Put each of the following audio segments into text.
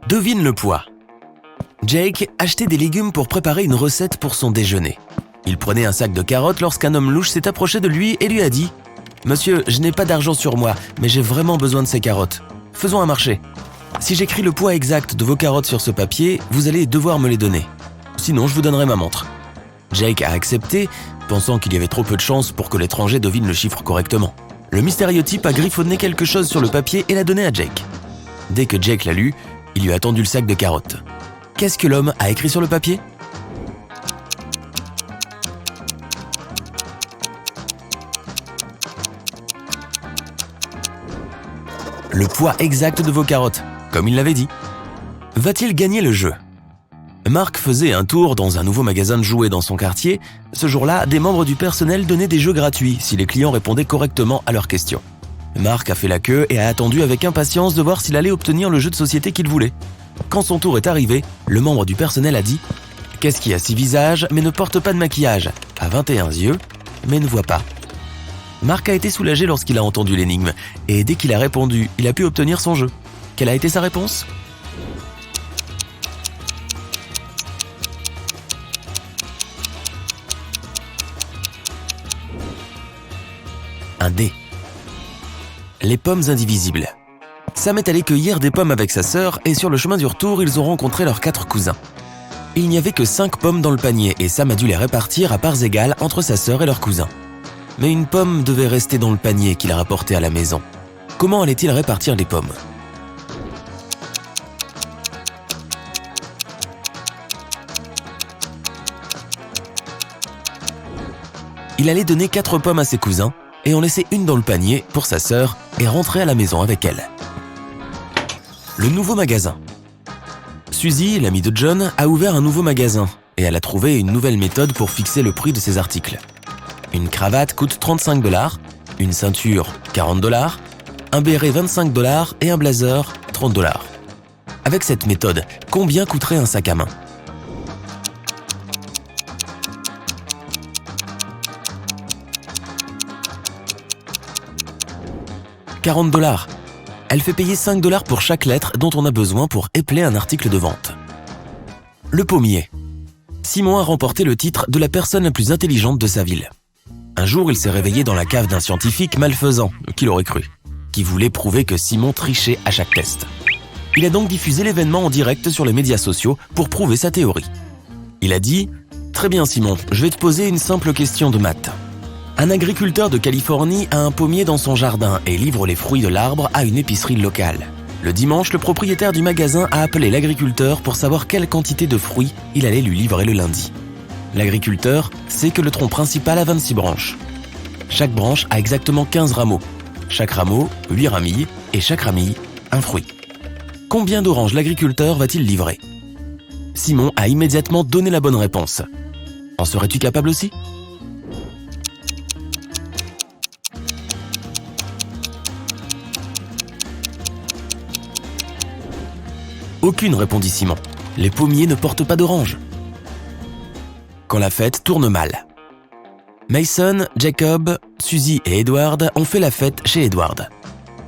Devine le poids. Jake achetait des légumes pour préparer une recette pour son déjeuner. Il prenait un sac de carottes lorsqu'un homme louche s'est approché de lui et lui a dit « Monsieur, je n'ai pas d'argent sur moi, mais j'ai vraiment besoin de ces carottes. Faisons un marché. Si j'écris le poids exact de vos carottes sur ce papier, vous allez devoir me les donner. Sinon, je vous donnerai ma montre. » Jake a accepté, pensant qu'il y avait trop peu de chances pour que l'étranger devine le chiffre correctement. Le mystérieux type a griffonné quelque chose sur le papier et l'a donné à Jake. Dès que Jake l'a lu, il lui a tendu le sac de carottes. Qu'est-ce que l'homme a écrit sur le papier ? Le poids exact de vos carottes, comme il l'avait dit. Va-t-il gagner le jeu ? Mark faisait un tour dans un nouveau magasin de jouets dans son quartier. Ce jour-là, des membres du personnel donnaient des jeux gratuits si les clients répondaient correctement à leurs questions. Mark a fait la queue et a attendu avec impatience de voir s'il allait obtenir le jeu de société qu'il voulait. Quand son tour est arrivé, le membre du personnel a dit « Qu'est-ce qui a 6 visages mais ne porte pas de maquillage, a 21 yeux mais ne voit pas ?» Mark a été soulagé lorsqu'il a entendu l'énigme et dès qu'il a répondu, il a pu obtenir son jeu. Quelle a été sa réponse ? Un D. Les pommes indivisibles. Sam est allé cueillir des pommes avec sa sœur et sur le chemin du retour, ils ont rencontré leurs 4 cousins. Il n'y avait que 5 pommes dans le panier et Sam a dû les répartir à parts égales entre sa sœur et leurs cousins. Mais une pomme devait rester dans le panier qu'il a rapporté à la maison. Comment allait-il répartir les pommes ? Il allait donner 4 pommes à ses cousins et en laisser une dans le panier pour sa sœur et rentrer à la maison avec elle. Le nouveau magasin. Suzy, l'amie de John, a ouvert un nouveau magasin et elle a trouvé une nouvelle méthode pour fixer le prix de ses articles. Une cravate coûte 35 $, une ceinture 40 $, un béret 25 $ et un blazer 30 $. Avec cette méthode, combien coûterait un sac à main ? « 40 $. Elle fait payer 5 $ pour chaque lettre dont on a besoin pour épeler un article de vente. Le pommier. Simon a remporté le titre de la personne la plus intelligente de sa ville. Un jour, il s'est réveillé dans la cave d'un scientifique malfaisant, qui l'aurait cru, qui voulait prouver que Simon trichait à chaque test. Il a donc diffusé l'événement en direct sur les médias sociaux pour prouver sa théorie. Il a dit « Très bien Simon, je vais te poser une simple question de maths. Un agriculteur de Californie a un pommier dans son jardin et livre les fruits de l'arbre à une épicerie locale. Le dimanche, le propriétaire du magasin a appelé l'agriculteur pour savoir quelle quantité de fruits il allait lui livrer le lundi. L'agriculteur sait que le tronc principal a 26 branches. Chaque branche a exactement 15 rameaux. Chaque rameau, 8 ramilles, et chaque ramille, un fruit. Combien d'oranges l'agriculteur va-t-il livrer ? Simon a immédiatement donné la bonne réponse. En serais-tu capable aussi ? Aucune, répondit Simon. Les pommiers ne portent pas d'oranges. Quand la fête tourne mal. Mason, Jacob, Suzy et Edward ont fait la fête chez Edward.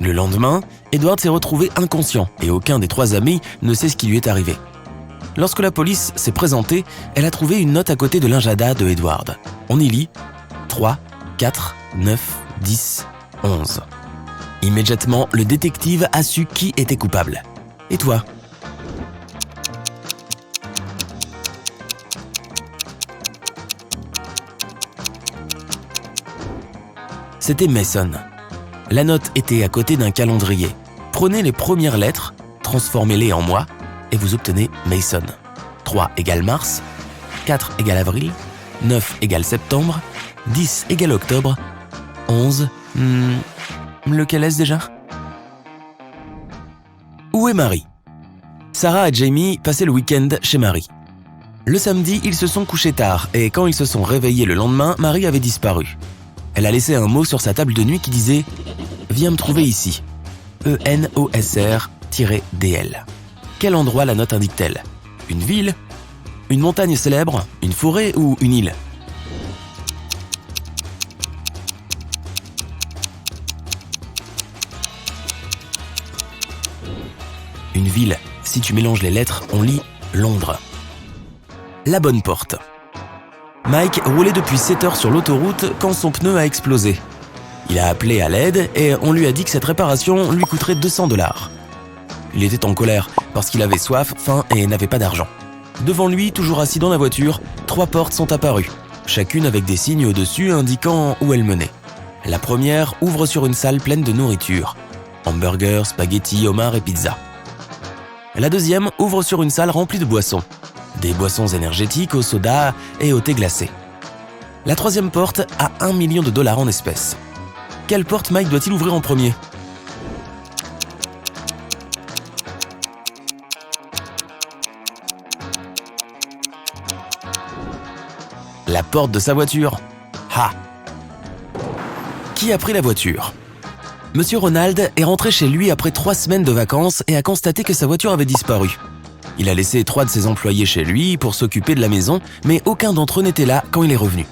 Le lendemain, Edward s'est retrouvé inconscient et aucun des 3 amis ne sait ce qui lui est arrivé. Lorsque la police s'est présentée, elle a trouvé une note à côté de l'agenda de Edward. On y lit 3, 4, 9, 10, 11. Immédiatement, le détective a su qui était coupable. Et toi ? C'était Mason. La note était à côté d'un calendrier. Prenez les premières lettres, transformez-les en mois et vous obtenez Mason. 3 égale mars, 4 égale avril, 9 égale septembre, 10 égale octobre, 11... lequel est-ce déjà ? Où est Marie ? Sarah et Jamie passaient le week-end chez Marie. Le samedi, ils se sont couchés tard et quand ils se sont réveillés le lendemain, Marie avait disparu. Elle a laissé un mot sur sa table de nuit qui disait « Viens me trouver ici. ENOSR-DL ». Quel endroit la note indique-t-elle ? Une ville ? Une montagne célèbre ? Une forêt ou une île ? Une ville. Si tu mélanges les lettres, on lit Londres. La bonne porte. Mike roulait depuis 7 heures sur l'autoroute quand son pneu a explosé. Il a appelé à l'aide et on lui a dit que cette réparation lui coûterait 200 $. Il était en colère parce qu'il avait soif, faim et n'avait pas d'argent. Devant lui, toujours assis dans la voiture, 3 portes sont apparues, chacune avec des signes au-dessus indiquant où elle menait. La première ouvre sur une salle pleine de nourriture. Hamburgers, spaghettis, homards et pizza. La deuxième ouvre sur une salle remplie de boissons. Des boissons énergétiques au soda et au thé glacé. La troisième porte a $1 million en espèces. Quelle porte Mike doit-il ouvrir en premier ? La porte de sa voiture. Ha ! Qui a pris la voiture ? Monsieur Ronald est rentré chez lui après 3 semaines de vacances et a constaté que sa voiture avait disparu. Il a laissé 3 de ses employés chez lui pour s'occuper de la maison, mais aucun d'entre eux n'était là quand il est revenu.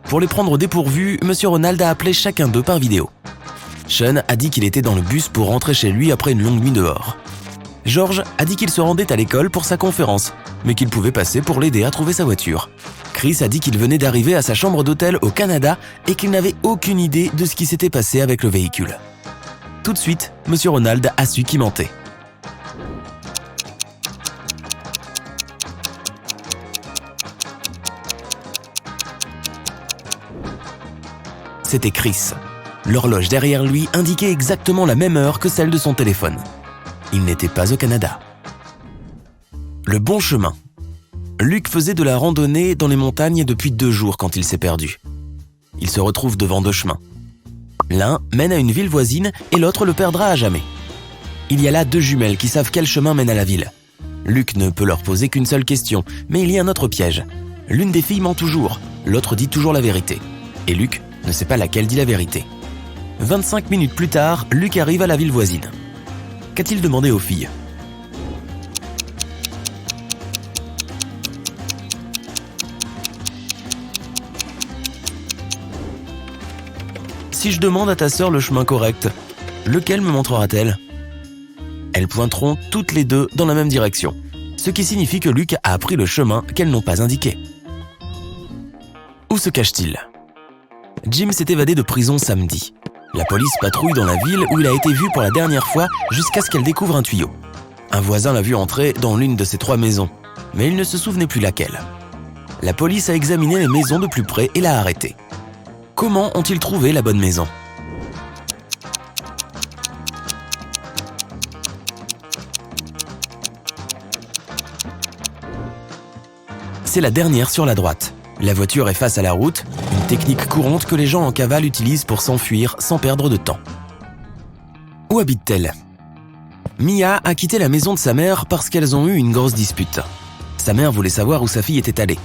Pour les prendre au dépourvu, Monsieur Ronald a appelé chacun d'eux par vidéo. Sean a dit qu'il était dans le bus pour rentrer chez lui après une longue nuit dehors. George a dit qu'il se rendait à l'école pour sa conférence, mais qu'il pouvait passer pour l'aider à trouver sa voiture. Chris a dit qu'il venait d'arriver à sa chambre d'hôtel au Canada et qu'il n'avait aucune idée de ce qui s'était passé avec le véhicule. Tout de suite, Monsieur Ronald a su qui mentait. C'était Chris. L'horloge derrière lui indiquait exactement la même heure que celle de son téléphone. Il n'était pas au Canada. Le bon chemin. Luc faisait de la randonnée dans les montagnes depuis 2 jours quand il s'est perdu. Il se retrouve devant 2 chemins. L'un mène à une ville voisine et l'autre le perdra à jamais. Il y a là 2 jumelles qui savent quel chemin mène à la ville. Luc ne peut leur poser qu'une seule question, mais il y a un autre piège. L'une des filles ment toujours, l'autre dit toujours la vérité. Et Luc ne sait pas laquelle dit la vérité. 25 minutes plus tard, Luc arrive à la ville voisine. Qu'a-t-il demandé aux filles ? Si je demande à ta sœur le chemin correct, lequel me montrera-t-elle ? Elles pointeront toutes les 2 dans la même direction, ce qui signifie que Luc a appris le chemin qu'elles n'ont pas indiqué. Où se cache-t-il ? Jim s'est évadé de prison samedi. La police patrouille dans la ville où il a été vu pour la dernière fois jusqu'à ce qu'elle découvre un tuyau. Un voisin l'a vu entrer dans l'une de ces 3 maisons, mais il ne se souvenait plus laquelle. La police a examiné les maisons de plus près et l'a arrêté. Comment ont-ils trouvé la bonne maison ? C'est la dernière sur la droite. La voiture est face à la route, une technique courante que les gens en cavale utilisent pour s'enfuir sans perdre de temps. Où habite-t-elle ? Mia a quitté la maison de sa mère parce qu'elles ont eu une grosse dispute. Sa mère voulait savoir où sa fille était allée.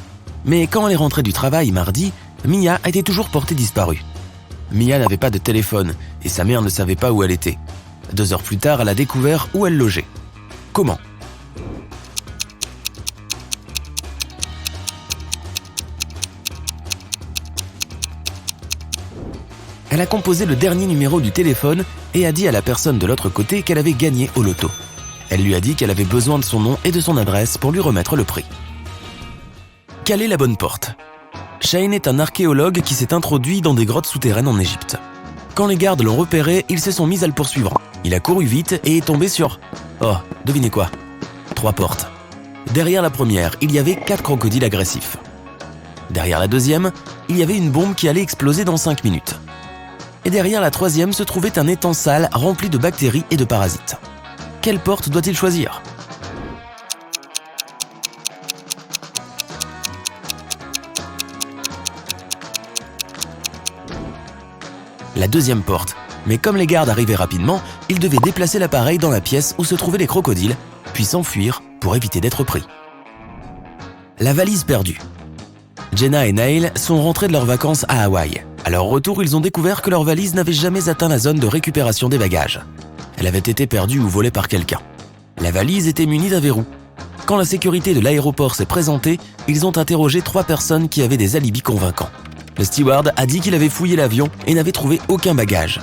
Mais quand elle est rentrée du travail mardi, Mia était toujours portée disparue. Mia n'avait pas de téléphone et sa mère ne savait pas où elle était. 2 heures plus tard, elle a découvert où elle logeait. Comment ? Elle a composé le dernier numéro du téléphone et a dit à la personne de l'autre côté qu'elle avait gagné au loto. Elle lui a dit qu'elle avait besoin de son nom et de son adresse pour lui remettre le prix. Quelle est la bonne porte ? Shane est un archéologue qui s'est introduit dans des grottes souterraines en Égypte. Quand les gardes l'ont repéré, ils se sont mis à le poursuivre. Il a couru vite et est tombé sur... Oh, devinez quoi ? 3 portes. Derrière la première, il y avait 4 crocodiles agressifs. Derrière la deuxième, il y avait une bombe qui allait exploser dans 5 minutes. Et derrière la troisième se trouvait un étang sale rempli de bactéries et de parasites. Quelle porte doit-il choisir ? La deuxième porte. Mais comme les gardes arrivaient rapidement, ils devaient déplacer l'appareil dans la pièce où se trouvaient les crocodiles, puis s'enfuir pour éviter d'être pris. La valise perdue. Jenna et Neil sont rentrés de leurs vacances à Hawaï. À leur retour, ils ont découvert que leur valise n'avait jamais atteint la zone de récupération des bagages. Elle avait été perdue ou volée par quelqu'un. La valise était munie d'un verrou. Quand la sécurité de l'aéroport s'est présentée, ils ont interrogé 3 personnes qui avaient des alibis convaincants. Le steward a dit qu'il avait fouillé l'avion et n'avait trouvé aucun bagage.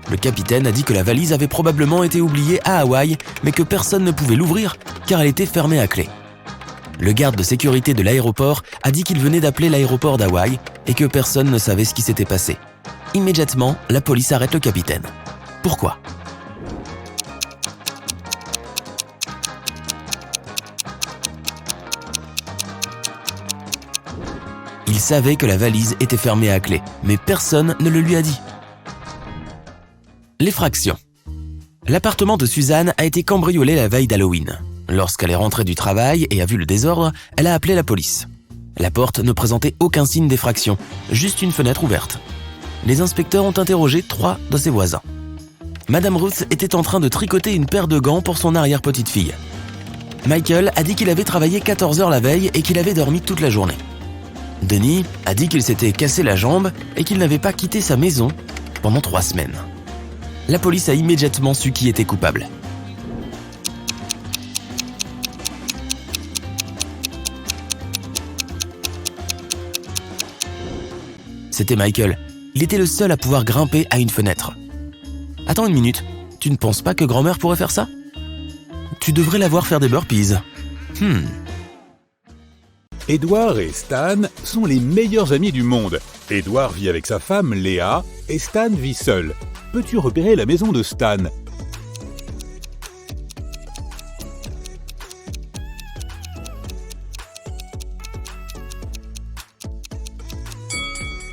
Le capitaine a dit que la valise avait probablement été oubliée à Hawaï, mais que personne ne pouvait l'ouvrir car elle était fermée à clé. Le garde de sécurité de l'aéroport a dit qu'il venait d'appeler l'aéroport d'Hawaï et que personne ne savait ce qui s'était passé. Immédiatement, la police arrête le capitaine. Pourquoi ? Il savait que la valise était fermée à clé, mais personne ne le lui a dit. L'effraction. L'appartement de Suzanne a été cambriolé la veille d'Halloween. Lorsqu'elle est rentrée du travail et a vu le désordre, elle a appelé la police. La porte ne présentait aucun signe d'effraction, juste une fenêtre ouverte. Les inspecteurs ont interrogé 3 de ses voisins. Madame Ruth était en train de tricoter une paire de gants pour son arrière-petite-fille. Michael a dit qu'il avait travaillé 14 heures la veille et qu'il avait dormi toute la journée. Denis a dit qu'il s'était cassé la jambe et qu'il n'avait pas quitté sa maison pendant 3 semaines. La police a immédiatement su qui était coupable. C'était Michael. Il était le seul à pouvoir grimper à une fenêtre. Attends une minute, tu ne penses pas que grand-mère pourrait faire ça ? Tu devrais la voir faire des burpees. Edward et Stan sont les meilleurs amis du monde. Edward vit avec sa femme Léa et Stan vit seul. Peux-tu repérer la maison de Stan ?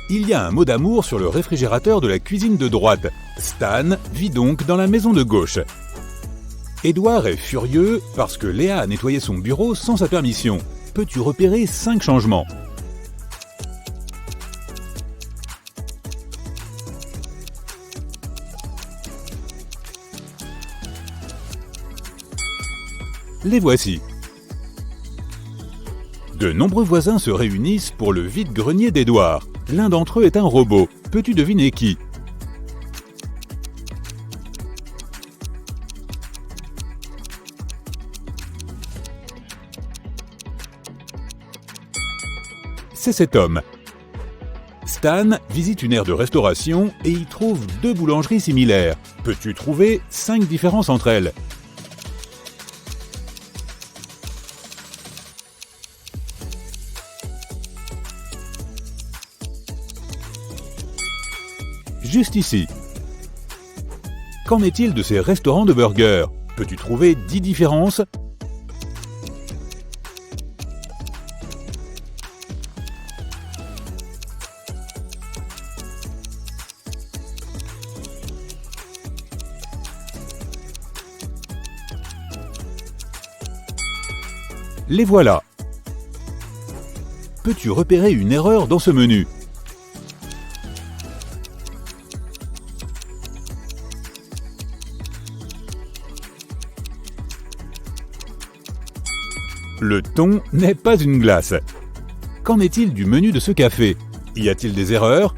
Il y a un mot d'amour sur le réfrigérateur de la cuisine de droite. Stan vit donc dans la maison de gauche. Edward est furieux parce que Léa a nettoyé son bureau sans sa permission. Peux-tu repérer 5 changements ? Les voici. De nombreux voisins se réunissent pour le vide-grenier d'Edward. L'un d'entre eux est un robot. Peux-tu deviner qui ? C'est cet homme. Stan visite une aire de restauration et y trouve 2 boulangeries similaires. Peux-tu trouver 5 différences entre elles ? Juste ici. Qu'en est-il de ces restaurants de burgers ? Peux-tu trouver 10 différences ? Les voilà. Peux-tu repérer une erreur dans ce menu ? Le thon n'est pas une glace. Qu'en est-il du menu de ce café ? Y a-t-il des erreurs ?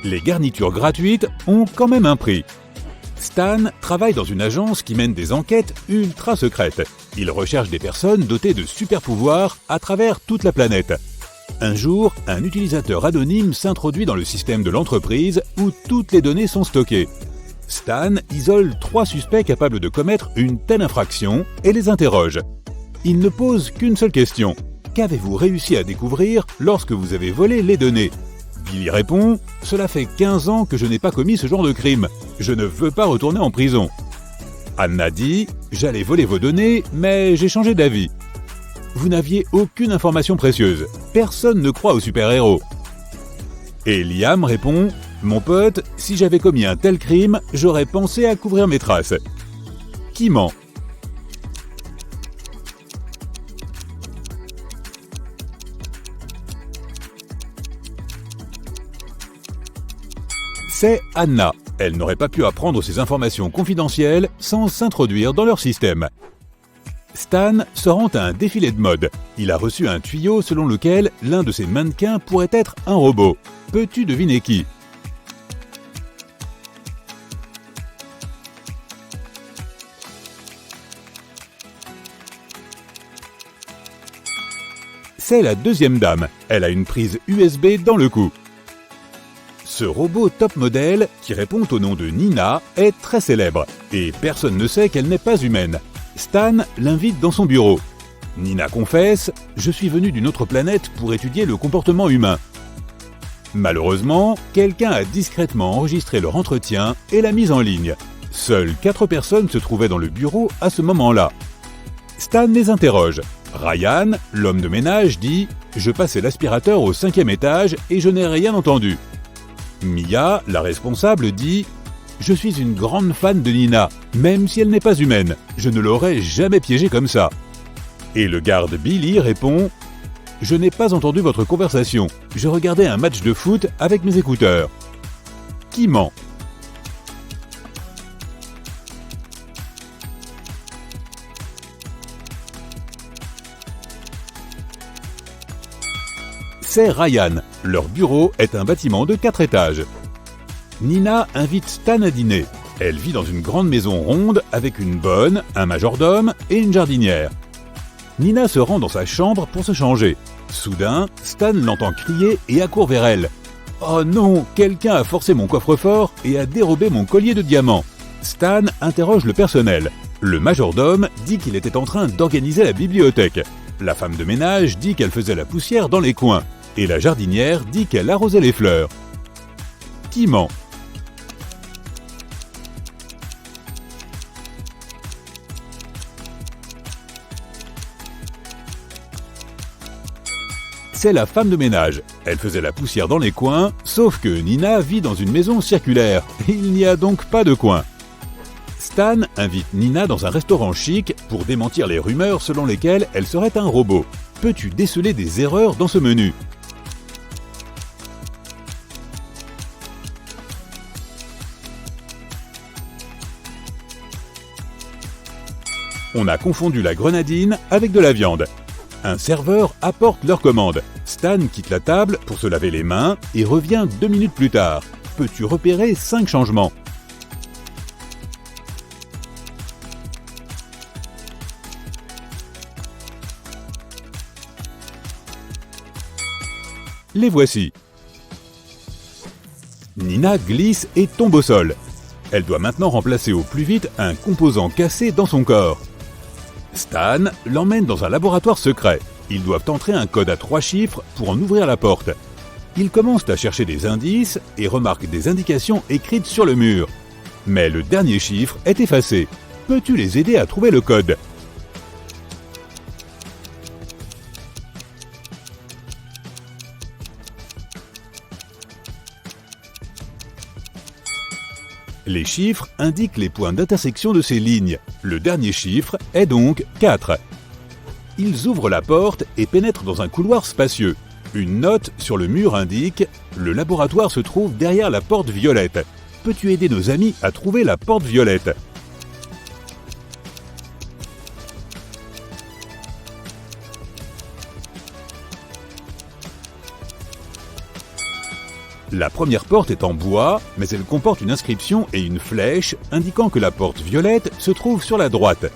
Les garnitures gratuites ont quand même un prix. Stan travaille dans une agence qui mène des enquêtes ultra secrètes. Il recherche des personnes dotées de super pouvoirs à travers toute la planète. Un jour, un utilisateur anonyme s'introduit dans le système de l'entreprise où toutes les données sont stockées. Stan isole 3 suspects capables de commettre une telle infraction et les interroge. Il ne pose qu'une seule question. Qu'avez-vous réussi à découvrir lorsque vous avez volé les données ? Billy répond « Cela fait 15 ans que je n'ai pas commis ce genre de crime. Je ne veux pas retourner en prison. » Anna dit « J'allais voler vos données, mais j'ai changé d'avis. » Vous n'aviez aucune information précieuse. Personne ne croit aux super-héros. Et Liam répond « Mon pote, si j'avais commis un tel crime, j'aurais pensé à couvrir mes traces. » Qui ment ? C'est Anna. Elle n'aurait pas pu apprendre ces informations confidentielles sans s'introduire dans leur système. Stan se rend à un défilé de mode. Il a reçu un tuyau selon lequel l'un de ses mannequins pourrait être un robot. Peux-tu deviner qui ? C'est la deuxième dame. Elle a une prise USB dans le cou. Ce robot top modèle, qui répond au nom de Nina, est très célèbre. Et personne ne sait qu'elle n'est pas humaine. Stan l'invite dans son bureau. Nina confesse « Je suis venu d'une autre planète pour étudier le comportement humain ». Malheureusement, quelqu'un a discrètement enregistré leur entretien et l'a mise en ligne. Seules 4 personnes se trouvaient dans le bureau à ce moment-là. Stan les interroge. Ryan, l'homme de ménage, dit « Je passais l'aspirateur au 5e étage et je n'ai rien entendu ». Mia, la responsable, dit « Je suis une grande fan de Nina, même si elle n'est pas humaine. Je ne l'aurais jamais piégée comme ça. » Et le garde Billy répond « Je n'ai pas entendu votre conversation. Je regardais un match de foot avec mes écouteurs. » Qui ment? C'est Ryan. Leur bureau est un bâtiment de 4 étages. Nina invite Stan à dîner. Elle vit dans une grande maison ronde avec une bonne, un majordome et une jardinière. Nina se rend dans sa chambre pour se changer. Soudain, Stan l'entend crier et accourt vers elle. « Oh non, quelqu'un a forcé mon coffre-fort et a dérobé mon collier de diamants. » Stan interroge le personnel. Le majordome dit qu'il était en train d'organiser la bibliothèque. La femme de ménage dit qu'elle faisait la poussière dans les coins. Et la jardinière dit qu'elle arrosait les fleurs. Qui ment? C'est la femme de ménage. Elle faisait la poussière dans les coins, sauf que Nina vit dans une maison circulaire. Il n'y a donc pas de coin. Stan invite Nina dans un restaurant chic pour démentir les rumeurs selon lesquelles elle serait un robot. Peux-tu déceler des erreurs dans ce menu? On a confondu la grenadine avec de la viande. Un serveur apporte leur commande. Stan quitte la table pour se laver les mains et revient 2 minutes plus tard. Peux-tu repérer 5 changements? Les voici. Nina glisse et tombe au sol. Elle doit maintenant remplacer au plus vite un composant cassé dans son corps. Stan l'emmène dans un laboratoire secret. Ils doivent entrer un code à 3 chiffres pour en ouvrir la porte. Ils commencent à chercher des indices et remarquent des indications écrites sur le mur. Mais le dernier chiffre est effacé. Peux-tu les aider à trouver le code? Les chiffres indiquent les points d'intersection de ces lignes. Le dernier chiffre est donc 4. Ils ouvrent la porte et pénètrent dans un couloir spacieux. Une note sur le mur indique « Le laboratoire se trouve derrière la porte violette. Peux-tu aider nos amis à trouver la porte violette ?» La première porte est en bois, mais elle comporte une inscription et une flèche indiquant que la porte violette se trouve sur la droite.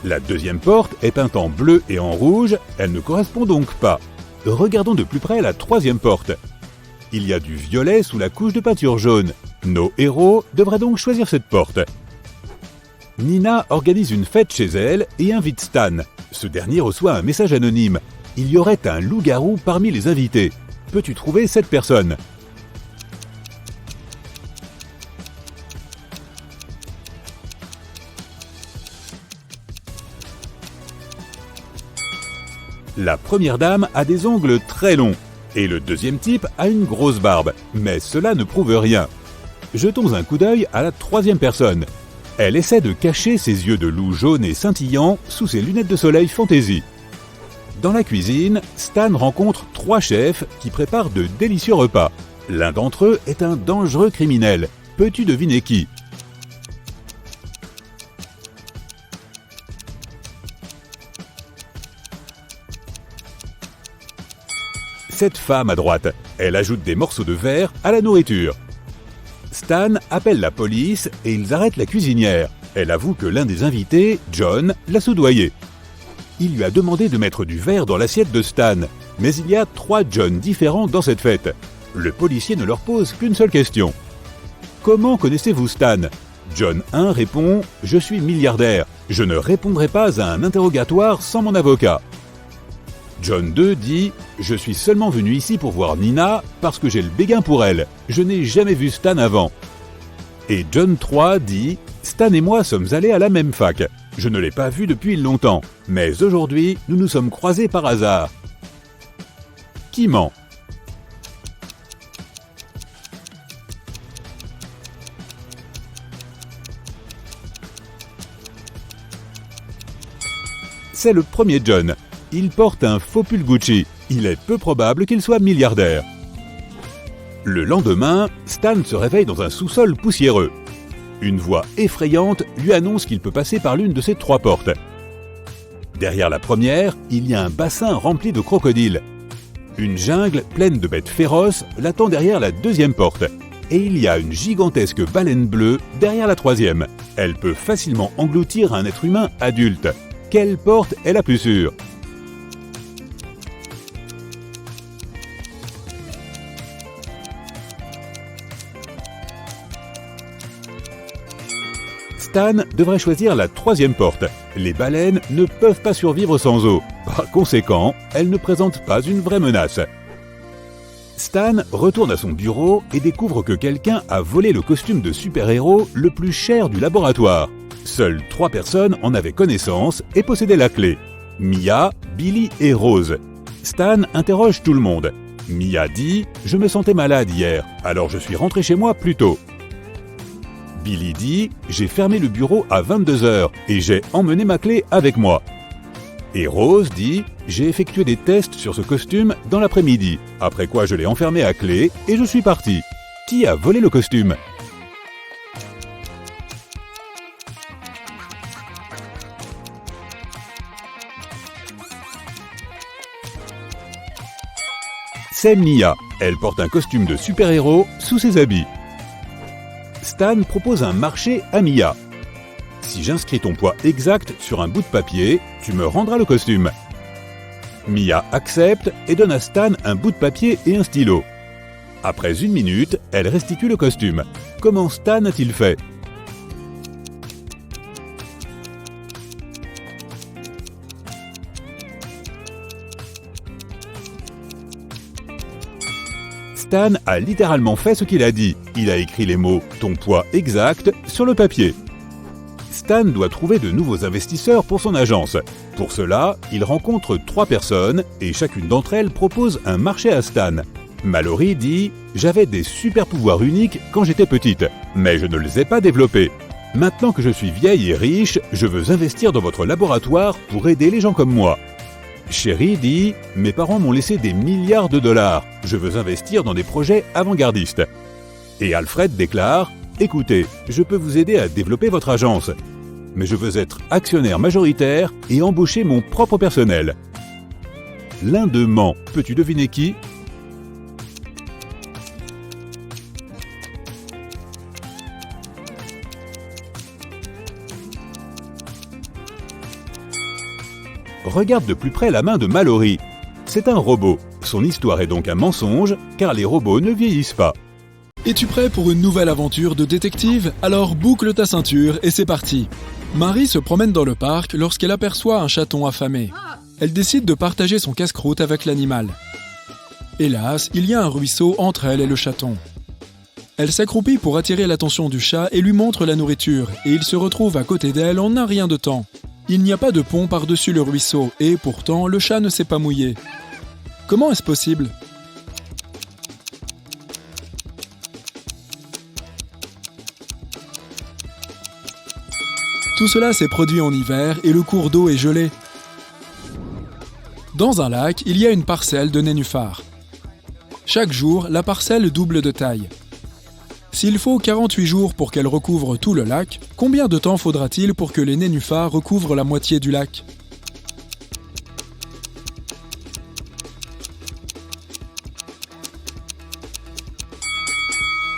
La deuxième porte est peinte en bleu et en rouge, elle ne correspond donc pas. Regardons de plus près la troisième porte. Il y a du violet sous la couche de peinture jaune. Nos héros devraient donc choisir cette porte. Nina organise une fête chez elle et invite Stan. Ce dernier reçoit un message anonyme. Il y aurait un loup-garou parmi les invités. Peux-tu trouver cette personne ? La première dame a des ongles très longs et le deuxième type a une grosse barbe, mais cela ne prouve rien. Jetons un coup d'œil à la troisième personne. Elle essaie de cacher ses yeux de loup jaune et scintillant sous ses lunettes de soleil fantaisie. Dans la cuisine, Stan rencontre 3 chefs qui préparent de délicieux repas. L'un d'entre eux est un dangereux criminel. Peux-tu deviner qui ? Cette femme à droite, elle ajoute des morceaux de verre à la nourriture. Stan appelle la police et ils arrêtent la cuisinière. Elle avoue que l'un des invités, John, l'a soudoyé. Il lui a demandé de mettre du verre dans l'assiette de Stan. Mais il y a 3 John différents dans cette fête. Le policier ne leur pose qu'une seule question. Comment connaissez-vous Stan ? John 1 répond « Je suis milliardaire. Je ne répondrai pas à un interrogatoire sans mon avocat. » John 2 dit « Je suis seulement venu ici pour voir Nina parce que j'ai le béguin pour elle. Je n'ai jamais vu Stan avant. » Et John 3 dit « Stan et moi sommes allés à la même fac. Je ne l'ai pas vu depuis longtemps. Mais aujourd'hui, nous nous sommes croisés par hasard. » Qui ment ? C'est le premier John. Il porte un faux pull Gucci. Il est peu probable qu'il soit milliardaire. Le lendemain, Stan se réveille dans un sous-sol poussiéreux. Une voix effrayante lui annonce qu'il peut passer par l'une de ces 3 portes. Derrière la première, il y a un bassin rempli de crocodiles. Une jungle pleine de bêtes féroces l'attend derrière la deuxième porte. Et il y a une gigantesque baleine bleue derrière la troisième. Elle peut facilement engloutir un être humain adulte. Quelle porte est la plus sûre ? Stan devrait choisir la troisième porte. Les baleines ne peuvent pas survivre sans eau. Par conséquent, elles ne présentent pas une vraie menace. Stan retourne à son bureau et découvre que quelqu'un a volé le costume de super-héros le plus cher du laboratoire. Seules 3 personnes en avaient connaissance et possédaient la clé. Mia, Billy et Rose. Stan interroge tout le monde. Mia dit « Je me sentais malade hier, alors je suis rentré chez moi plus tôt. » Billy dit « J'ai fermé le bureau à 22h et j'ai emmené ma clé avec moi. » Et Rose dit « J'ai effectué des tests sur ce costume dans l'après-midi, après quoi je l'ai enfermé à clé et je suis parti. » Qui a volé le costume ? C'est Mia. Elle porte un costume de super-héros sous ses habits. Stan propose un marché à Mia. Si j'inscris ton poids exact sur un bout de papier, tu me rendras le costume. Mia accepte et donne à Stan un bout de papier et un stylo. Après 1 minute, elle restitue le costume. Comment Stan a-t-il fait ? Stan a littéralement fait ce qu'il a dit. Il a écrit les mots « ton poids exact » sur le papier. Stan doit trouver de nouveaux investisseurs pour son agence. Pour cela, il rencontre 3 personnes et chacune d'entre elles propose un marché à Stan. Mallory dit « J'avais des super pouvoirs uniques quand j'étais petite, mais je ne les ai pas développés. Maintenant que je suis vieille et riche, je veux investir dans votre laboratoire pour aider les gens comme moi. » Sherry dit « Mes parents m'ont laissé des milliards de dollars. Je veux investir dans des projets avant-gardistes. » Et Alfred déclare « Écoutez, je peux vous aider à développer votre agence. Mais je veux être actionnaire majoritaire et embaucher mon propre personnel. » L'un d'eux ment. Peux-tu deviner qui ? Regarde de plus près la main de Mallory. C'est un robot. Son histoire est donc un mensonge, car les robots ne vieillissent pas. Es-tu prêt pour une nouvelle aventure de détective ? Alors boucle ta ceinture et c'est parti. Marie se promène dans le parc lorsqu'elle aperçoit un chaton affamé. Elle décide de partager son casse-croûte avec l'animal. Hélas, il y a un ruisseau entre elle et le chaton. Elle s'accroupit pour attirer l'attention du chat et lui montre la nourriture, et il se retrouve à côté d'elle en un rien de temps. Il n'y a pas de pont par-dessus le ruisseau, et pourtant le chat ne s'est pas mouillé. Comment est-ce possible ? Tout cela s'est produit en hiver et le cours d'eau est gelé. Dans un lac, il y a une parcelle de nénuphars. Chaque jour, la parcelle double de taille. S'il faut 48 jours pour qu'elle recouvre tout le lac, combien de temps faudra-t-il pour que les nénuphars recouvrent la moitié du lac ?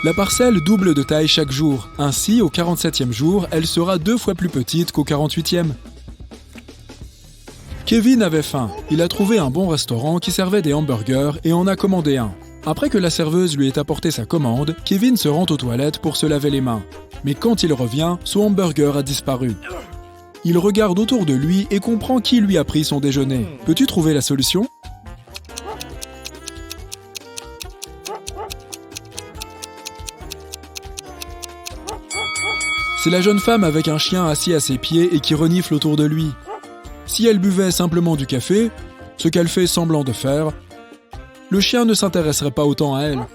La parcelle double de taille chaque jour, ainsi au 47e jour, elle sera 2 fois plus petite qu'au 48e. Kevin avait faim. Il a trouvé un bon restaurant qui servait des hamburgers et en a commandé un. Après que la serveuse lui ait apporté sa commande, Kevin se rend aux toilettes pour se laver les mains. Mais quand il revient, son hamburger a disparu. Il regarde autour de lui et comprend qui lui a pris son déjeuner. Peux-tu trouver la solution ? C'est la jeune femme avec un chien assis à ses pieds et qui renifle autour de lui. Si elle buvait simplement du café, ce qu'elle fait semblant de faire, le chien ne s'intéresserait pas autant à elle.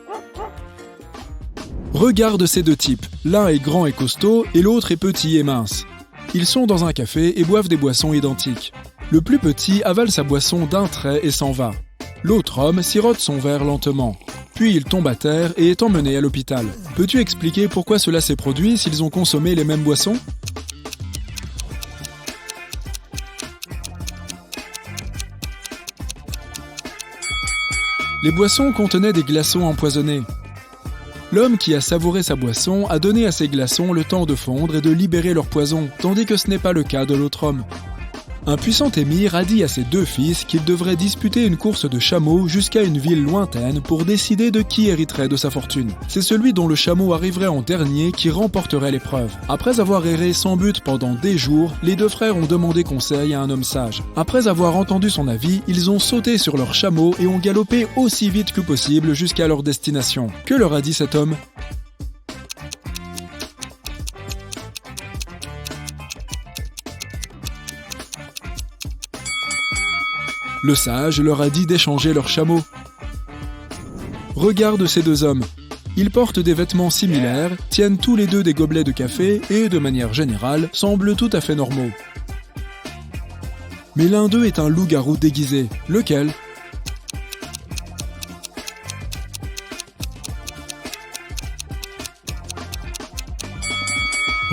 Regarde ces deux types. L'un est grand et costaud et l'autre est petit et mince. Ils sont dans un café et boivent des boissons identiques. Le plus petit avale sa boisson d'un trait et s'en va. L'autre homme sirote son verre lentement. Puis il tombe à terre et est emmené à l'hôpital. Peux-tu expliquer pourquoi cela s'est produit s'ils ont consommé les mêmes boissons ? Les boissons contenaient des glaçons empoisonnés. L'homme qui a savouré sa boisson a donné à ces glaçons le temps de fondre et de libérer leur poison, tandis que ce n'est pas le cas de l'autre homme. Un puissant émir a dit à ses deux fils qu'ils devraient disputer une course de chameaux jusqu'à une ville lointaine pour décider de qui hériterait de sa fortune. C'est celui dont le chameau arriverait en dernier qui remporterait l'épreuve. Après avoir erré sans but pendant des jours, les deux frères ont demandé conseil à un homme sage. Après avoir entendu son avis, ils ont sauté sur leur chameau et ont galopé aussi vite que possible jusqu'à leur destination. Que leur a dit cet homme ? Le sage leur a dit d'échanger leurs chameaux. Regarde ces deux hommes. Ils portent des vêtements similaires, tiennent tous les deux des gobelets de café et, de manière générale, semblent tout à fait normaux. Mais l'un d'eux est un loup-garou déguisé. Lequel ?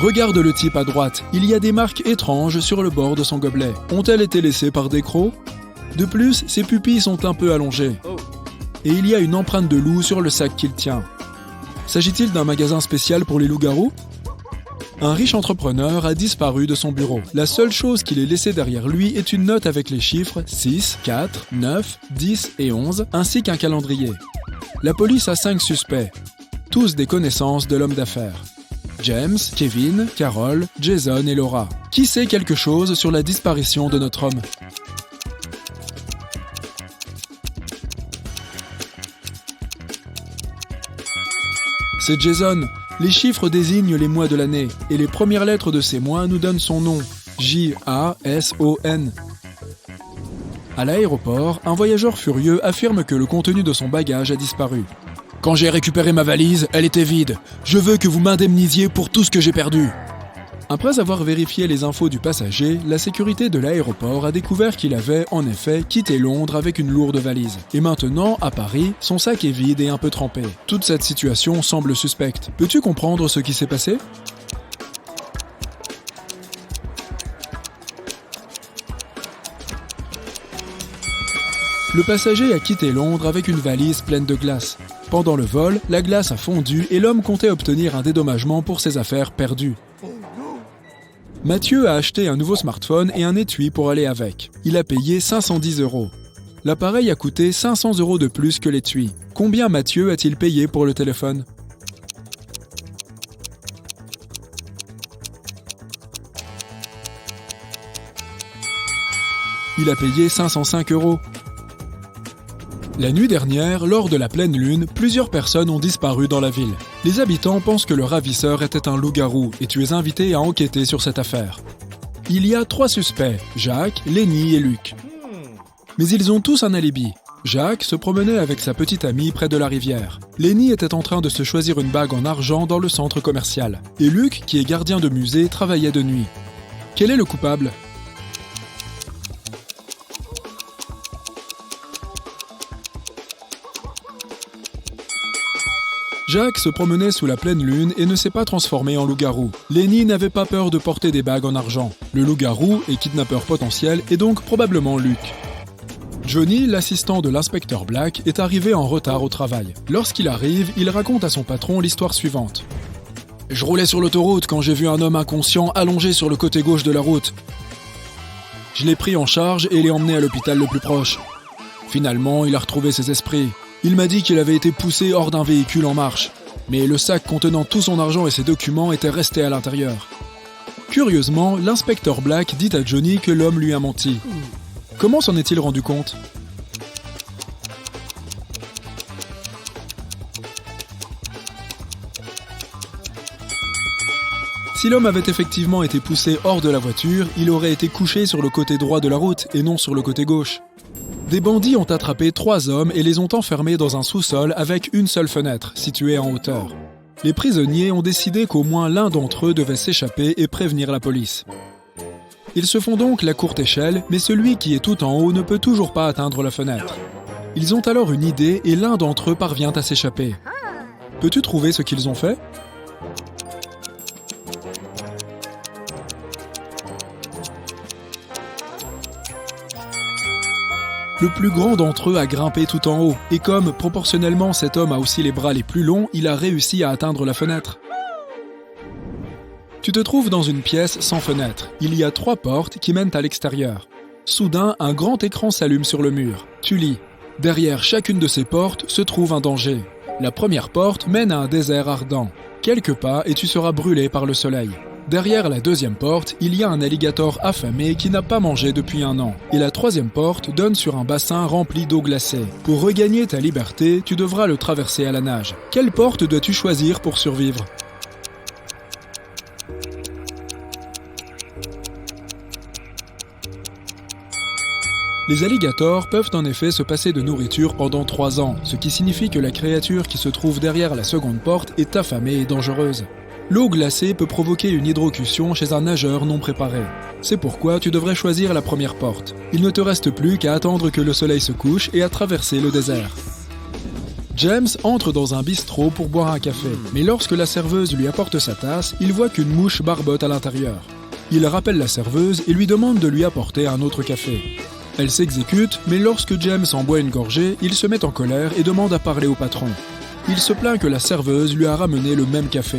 Regarde le type à droite. Il y a des marques étranges sur le bord de son gobelet. Ont-elles été laissées par des crocs ? De plus, ses pupilles sont un peu allongées. Et il y a une empreinte de loup sur le sac qu'il tient. S'agit-il d'un magasin spécial pour les loups-garous ? Un riche entrepreneur a disparu de son bureau. La seule chose qu'il ait laissée derrière lui est une note avec les chiffres 6, 4, 9, 10 et 11, ainsi qu'un calendrier. La police a 5 suspects, tous des connaissances de l'homme d'affaires. James, Kevin, Carol, Jason et Laura. Qui sait quelque chose sur la disparition de notre homme ? C'est Jason. Les chiffres désignent les mois de l'année, et les premières lettres de ces mois nous donnent son nom, J-A-S-O-N. À l'aéroport, un voyageur furieux affirme que le contenu de son bagage a disparu. « Quand j'ai récupéré ma valise, elle était vide. Je veux que vous m'indemnisiez pour tout ce que j'ai perdu. » Après avoir vérifié les infos du passager, la sécurité de l'aéroport a découvert qu'il avait, en effet, quitté Londres avec une lourde valise. Et maintenant, à Paris, son sac est vide et un peu trempé. Toute cette situation semble suspecte. Peux-tu comprendre ce qui s'est passé ? Le passager a quitté Londres avec une valise pleine de glace. Pendant le vol, la glace a fondu et l'homme comptait obtenir un dédommagement pour ses affaires perdues. Mathieu a acheté un nouveau smartphone et un étui pour aller avec. Il a payé 510 €. L'appareil a coûté 500 € de plus que l'étui. Combien Mathieu a-t-il payé pour le téléphone ? Il a payé 505 €. La nuit dernière, lors de la pleine lune, plusieurs personnes ont disparu dans la ville. Les habitants pensent que le ravisseur était un loup-garou et tu es invité à enquêter sur cette affaire. Il y a 3 suspects, Jacques, Lenny et Luc. Mais ils ont tous un alibi. Jacques se promenait avec sa petite amie près de la rivière. Lenny était en train de se choisir une bague en argent dans le centre commercial. Et Luc, qui est gardien de musée, travaillait de nuit. Quel est le coupable ? Jacques se promenait sous la pleine lune et ne s'est pas transformé en loup-garou. Lenny n'avait pas peur de porter des bagues en argent. Le loup-garou et kidnappeur potentiel est donc probablement Luc. Johnny, l'assistant de l'inspecteur Black, est arrivé en retard au travail. Lorsqu'il arrive, il raconte à son patron l'histoire suivante. « Je roulais sur l'autoroute quand j'ai vu un homme inconscient allongé sur le côté gauche de la route. Je l'ai pris en charge et l'ai emmené à l'hôpital le plus proche. Finalement, il a retrouvé ses esprits. Il m'a dit qu'il avait été poussé hors d'un véhicule en marche. Mais le sac contenant tout son argent et ses documents était resté à l'intérieur. Curieusement, l'inspecteur Black dit à Johnny que l'homme lui a menti. Comment s'en est-il rendu compte ? Si l'homme avait effectivement été poussé hors de la voiture, il aurait été couché sur le côté droit de la route et non sur le côté gauche. Des bandits ont attrapé 3 hommes et les ont enfermés dans un sous-sol avec une seule fenêtre, située en hauteur. Les prisonniers ont décidé qu'au moins l'un d'entre eux devait s'échapper et prévenir la police. Ils se font donc la courte échelle, mais celui qui est tout en haut ne peut toujours pas atteindre la fenêtre. Ils ont alors une idée et l'un d'entre eux parvient à s'échapper. Peux-tu trouver ce qu'ils ont fait ? Le plus grand d'entre eux a grimpé tout en haut, et comme proportionnellement cet homme a aussi les bras les plus longs, il a réussi à atteindre la fenêtre. Tu te trouves dans une pièce sans fenêtre. Il y a 3 portes qui mènent à l'extérieur. Soudain, un grand écran s'allume sur le mur. Tu lis. Derrière chacune de ces portes se trouve un danger. La première porte mène à un désert ardent. Quelques pas et tu seras brûlé par le soleil. Derrière la deuxième porte, il y a un alligator affamé qui n'a pas mangé depuis 1 an. Et la troisième porte donne sur un bassin rempli d'eau glacée. Pour regagner ta liberté, tu devras le traverser à la nage. Quelle porte dois-tu choisir pour survivre ? Les alligators peuvent en effet se passer de nourriture pendant 3 ans, ce qui signifie que la créature qui se trouve derrière la seconde porte est affamée et dangereuse. L'eau glacée peut provoquer une hydrocution chez un nageur non préparé. C'est pourquoi tu devrais choisir la première porte. Il ne te reste plus qu'à attendre que le soleil se couche et à traverser le désert. James entre dans un bistrot pour boire un café, mais lorsque la serveuse lui apporte sa tasse, il voit qu'une mouche barbote à l'intérieur. Il rappelle la serveuse et lui demande de lui apporter un autre café. Elle s'exécute, mais lorsque James en boit une gorgée, il se met en colère et demande à parler au patron. Il se plaint que la serveuse lui a ramené le même café.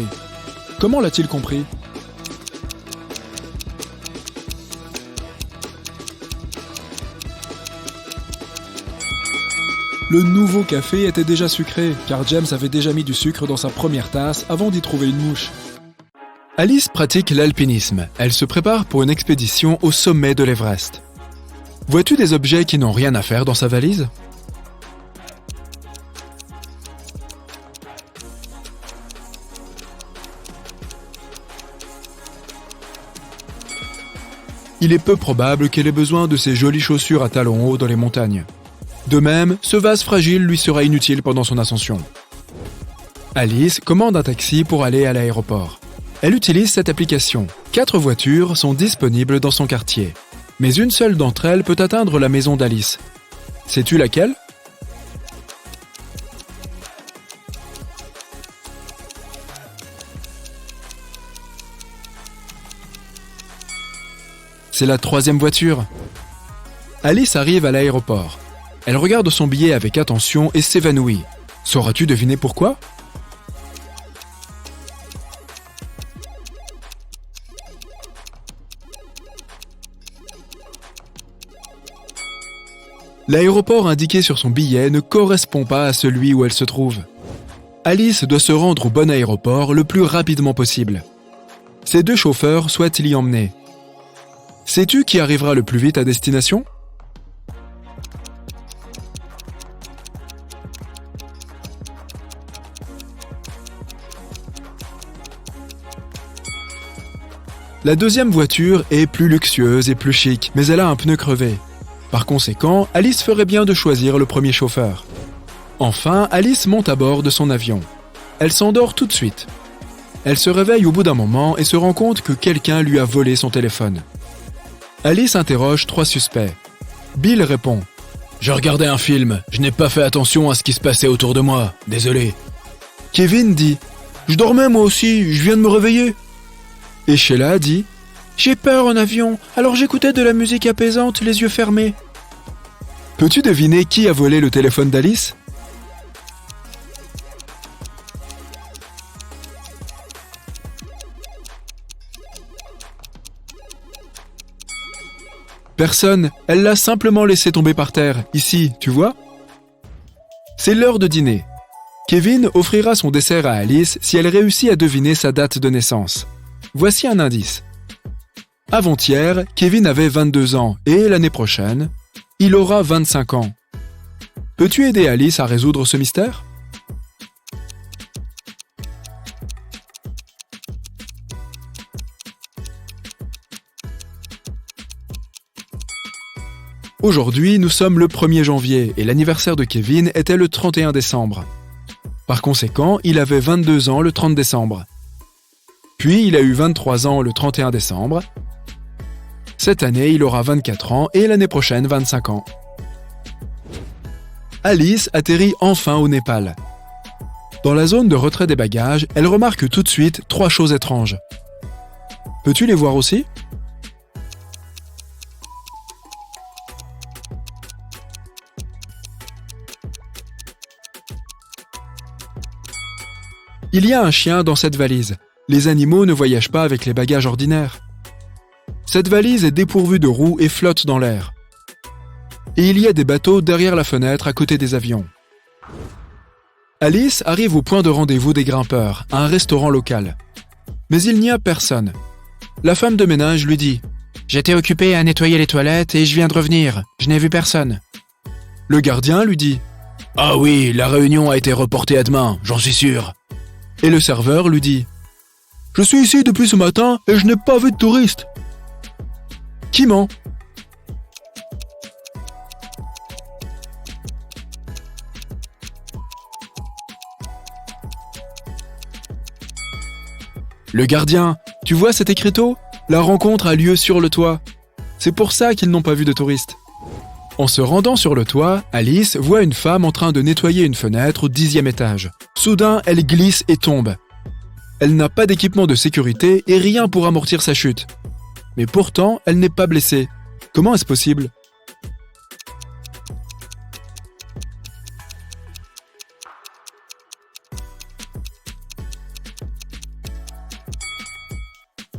Comment l'a-t-il compris ? Le nouveau café était déjà sucré, car James avait déjà mis du sucre dans sa première tasse avant d'y trouver une mouche. Alice pratique l'alpinisme. Elle se prépare pour une expédition au sommet de l'Everest. Vois-tu des objets qui n'ont rien à faire dans sa valise ? Il est peu probable qu'elle ait besoin de ces jolies chaussures à talons hauts dans les montagnes. De même, ce vase fragile lui sera inutile pendant son ascension. Alice commande un taxi pour aller à l'aéroport. Elle utilise cette application. 4 voitures sont disponibles dans son quartier. Mais une seule d'entre elles peut atteindre la maison d'Alice. Sais-tu laquelle ? C'est la 3e voiture. Alice arrive à l'aéroport. Elle regarde son billet avec attention et s'évanouit. Sauras-tu deviner pourquoi ? L'aéroport indiqué sur son billet ne correspond pas à celui où elle se trouve. Alice doit se rendre au bon aéroport le plus rapidement possible. Ses 2 chauffeurs souhaitent l'y emmener. Sais-tu qui arrivera le plus vite à destination ? La 2e voiture est plus luxueuse et plus chic, mais elle a un pneu crevé. Par conséquent, Alice ferait bien de choisir le premier chauffeur. Enfin, Alice monte à bord de son avion. Elle s'endort tout de suite. Elle se réveille au bout d'un moment et se rend compte que quelqu'un lui a volé son téléphone. Alice interroge 3 suspects. Bill répond « Je regardais un film, je n'ai pas fait attention à ce qui se passait autour de moi, désolé. » Kevin dit « Je dormais moi aussi, je viens de me réveiller. » Et Sheila dit « J'ai peur en avion, alors j'écoutais de la musique apaisante, les yeux fermés. » Peux-tu deviner qui a volé le téléphone d'Alice ? Personne, elle l'a simplement laissé tomber par terre, ici, tu vois ? C'est l'heure de dîner. Kevin offrira son dessert à Alice si elle réussit à deviner sa date de naissance. Voici un indice. Avant-hier, Kevin avait 22 ans et l'année prochaine, il aura 25 ans. Peux-tu aider Alice à résoudre ce mystère ? Aujourd'hui, nous sommes le 1er janvier et l'anniversaire de Kevin était le 31 décembre. Par conséquent, il avait 22 ans le 30 décembre. Puis, il a eu 23 ans le 31 décembre. Cette année, il aura 24 ans et l'année prochaine, 25 ans. Alice atterrit enfin au Népal. Dans la zone de retrait des bagages, elle remarque tout de suite 3 choses étranges. Peux-tu les voir aussi ? Il y a un chien dans cette valise. Les animaux ne voyagent pas avec les bagages ordinaires. Cette valise est dépourvue de roues et flotte dans l'air. Et il y a des bateaux derrière la fenêtre à côté des avions. Alice arrive au point de rendez-vous des grimpeurs, à un restaurant local. Mais il n'y a personne. La femme de ménage lui dit « J'étais occupée à nettoyer les toilettes et je viens de revenir. Je n'ai vu personne. » Le gardien lui dit « Ah oui, la réunion a été reportée à demain, j'en suis sûr. » Et le serveur lui dit « Je suis ici depuis ce matin et je n'ai pas vu de touristes. » Qui ment ? Le gardien, tu vois cet écriteau ? La rencontre a lieu sur le toit. C'est pour ça qu'ils n'ont pas vu de touristes. En se rendant sur le toit, Alice voit une femme en train de nettoyer une fenêtre au 10e étage. Soudain, elle glisse et tombe. Elle n'a pas d'équipement de sécurité et rien pour amortir sa chute. Mais pourtant, elle n'est pas blessée. Comment est-ce possible ?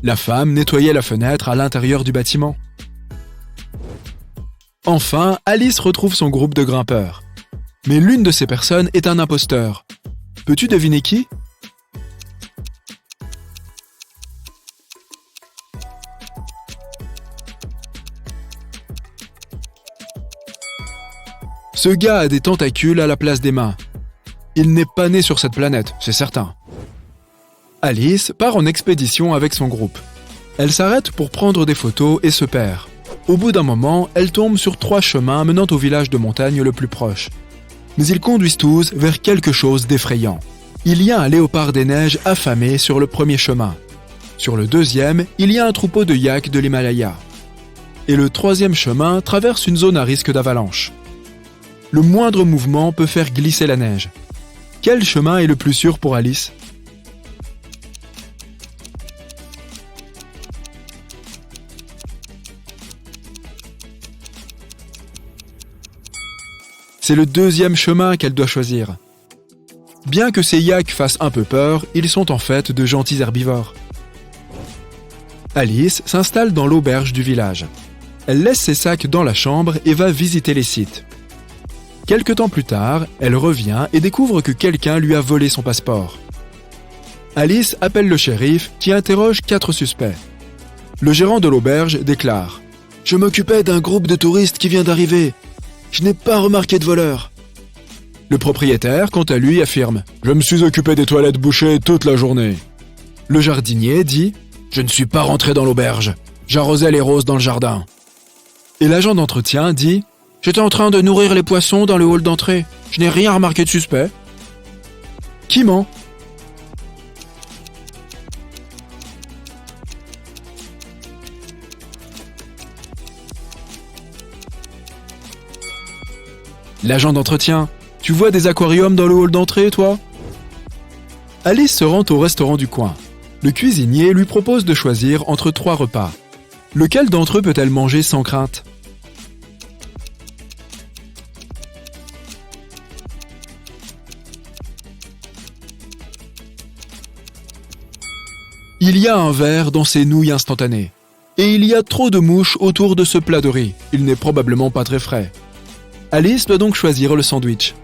La femme nettoyait la fenêtre à l'intérieur du bâtiment. Enfin, Alice retrouve son groupe de grimpeurs. Mais l'une de ces personnes est un imposteur. Peux-tu deviner qui ? Ce gars a des tentacules à la place des mains. Il n'est pas né sur cette planète, c'est certain. Alice part en expédition avec son groupe. Elle s'arrête pour prendre des photos et se perd. Au bout d'un moment, elle tombe sur 3 chemins menant au village de montagne le plus proche. Mais ils conduisent tous vers quelque chose d'effrayant. Il y a un léopard des neiges affamé sur le premier chemin. Sur le deuxième, il y a un troupeau de yaks de l'Himalaya. Et le 3e chemin traverse une zone à risque d'avalanche. Le moindre mouvement peut faire glisser la neige. Quel chemin est le plus sûr pour Alice ? C'est le 2e chemin qu'elle doit choisir. Bien que ces yaks fassent un peu peur, ils sont en fait de gentils herbivores. Alice s'installe dans l'auberge du village. Elle laisse ses sacs dans la chambre et va visiter les sites. Quelque temps plus tard, elle revient et découvre que quelqu'un lui a volé son passeport. Alice appelle le shérif qui interroge 4 suspects. Le gérant de l'auberge déclare « Je m'occupais d'un groupe de touristes qui vient d'arriver. Je n'ai pas remarqué de voleur. » Le propriétaire, quant à lui, affirme « Je me suis occupé des toilettes bouchées toute la journée. » Le jardinier dit « Je ne suis pas rentré dans l'auberge. J'arrosais les roses dans le jardin. » Et l'agent d'entretien dit « J'étais en train de nourrir les poissons dans le hall d'entrée. Je n'ai rien remarqué de suspect. » Qui ment ? L'agent d'entretien, tu vois des aquariums dans le hall d'entrée, toi ? Alice se rend au restaurant du coin. Le cuisinier lui propose de choisir entre 3 repas. Lequel d'entre eux peut-elle manger sans crainte ? Il y a un verre dans ces nouilles instantanées. Et il y a trop de mouches autour de ce plat de riz. Il n'est probablement pas très frais. Alice doit donc choisir le sandwich.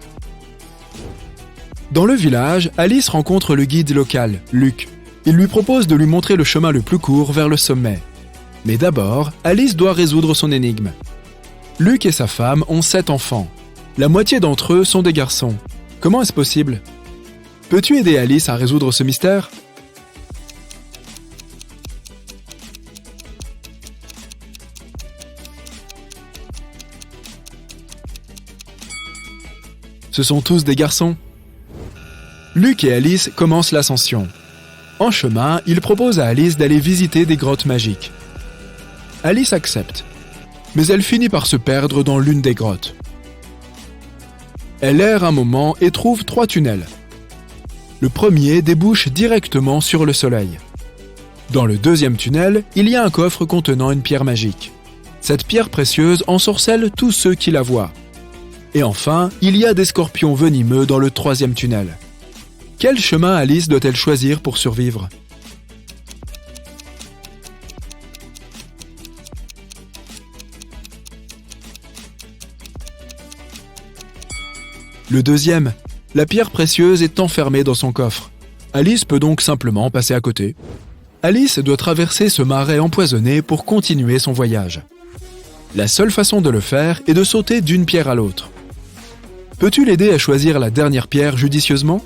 Dans le village, Alice rencontre le guide local, Luc. Il lui propose de lui montrer le chemin le plus court vers le sommet. Mais d'abord, Alice doit résoudre son énigme. Luc et sa femme ont 7 enfants. La moitié d'entre eux sont des garçons. Comment est-ce possible? Peux-tu aider Alice à résoudre ce mystère? Ce sont tous des garçons. Luc et Alice commencent l'ascension. En chemin, ils proposent à Alice d'aller visiter des grottes magiques. Alice accepte, mais elle finit par se perdre dans l'une des grottes. Elle erre un moment et trouve 3 tunnels. Le premier débouche directement sur le soleil. Dans le deuxième tunnel, il y a un coffre contenant une pierre magique. Cette pierre précieuse ensorcelle tous ceux qui la voient. Et enfin, il y a des scorpions venimeux dans le 3e tunnel. Quel chemin Alice doit-elle choisir pour survivre? Le deuxième, la pierre précieuse est enfermée dans son coffre. Alice peut donc simplement passer à côté. Alice doit traverser ce marais empoisonné pour continuer son voyage. La seule façon de le faire est de sauter d'une pierre à l'autre. Peux-tu l'aider à choisir la dernière pierre judicieusement?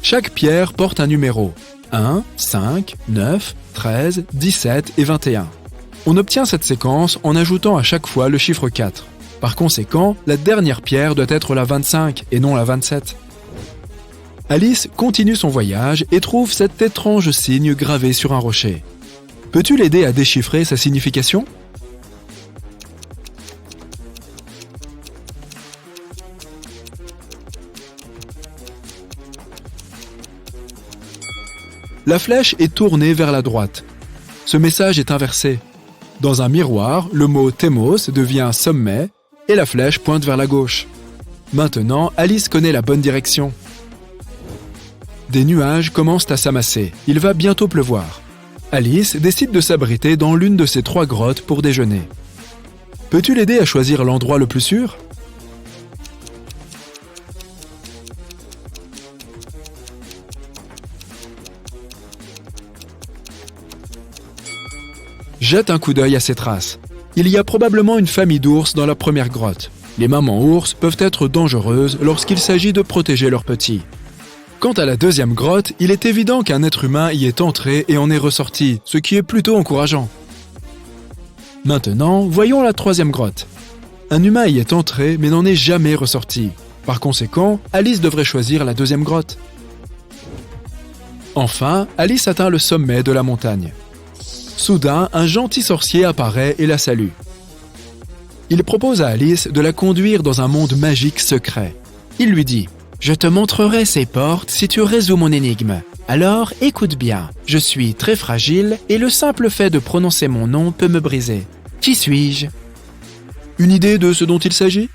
Chaque pierre porte un numéro. 1, 5, 9, 13, 17 et 21. On obtient cette séquence en ajoutant à chaque fois le chiffre 4. Par conséquent, la dernière pierre doit être la 25 et non la 27. Alice continue son voyage et trouve cet étrange signe gravé sur un rocher. Peux-tu l'aider à déchiffrer sa signification? La flèche est tournée vers la droite. Ce message est inversé. Dans un miroir, le mot Thémos devient sommet et la flèche pointe vers la gauche. Maintenant, Alice connaît la bonne direction. Des nuages commencent à s'amasser. Il va bientôt pleuvoir. Alice décide de s'abriter dans l'une de ces 3 grottes pour déjeuner. Peux-tu l'aider à choisir l'endroit le plus sûr? Jette un coup d'œil à ces traces. Il y a probablement une famille d'ours dans la première grotte. Les mamans ours peuvent être dangereuses lorsqu'il s'agit de protéger leurs petits. Quant à la deuxième grotte, il est évident qu'un être humain y est entré et en est ressorti, ce qui est plutôt encourageant. Maintenant, voyons la 3e grotte. Un humain y est entré mais n'en est jamais ressorti. Par conséquent, Alice devrait choisir la 2e grotte. Enfin, Alice atteint le sommet de la montagne. Soudain, un gentil sorcier apparaît et la salue. Il propose à Alice de la conduire dans un monde magique secret. Il lui dit « Je te montrerai ces portes si tu résous mon énigme. Alors, écoute bien, je suis très fragile et le simple fait de prononcer mon nom peut me briser. Qui suis-je » Une idée de ce dont il s'agit?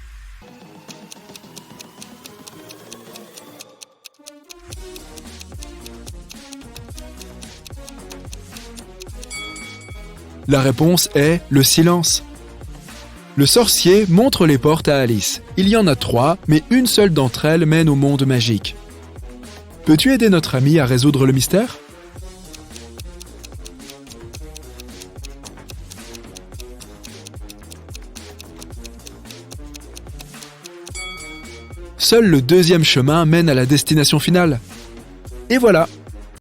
La réponse est le silence. Le sorcier montre les portes à Alice. Il y en a 3, mais une seule d'entre elles mène au monde magique. Peux-tu aider notre ami à résoudre le mystère? Seul le 2e chemin mène à la destination finale. Et voilà!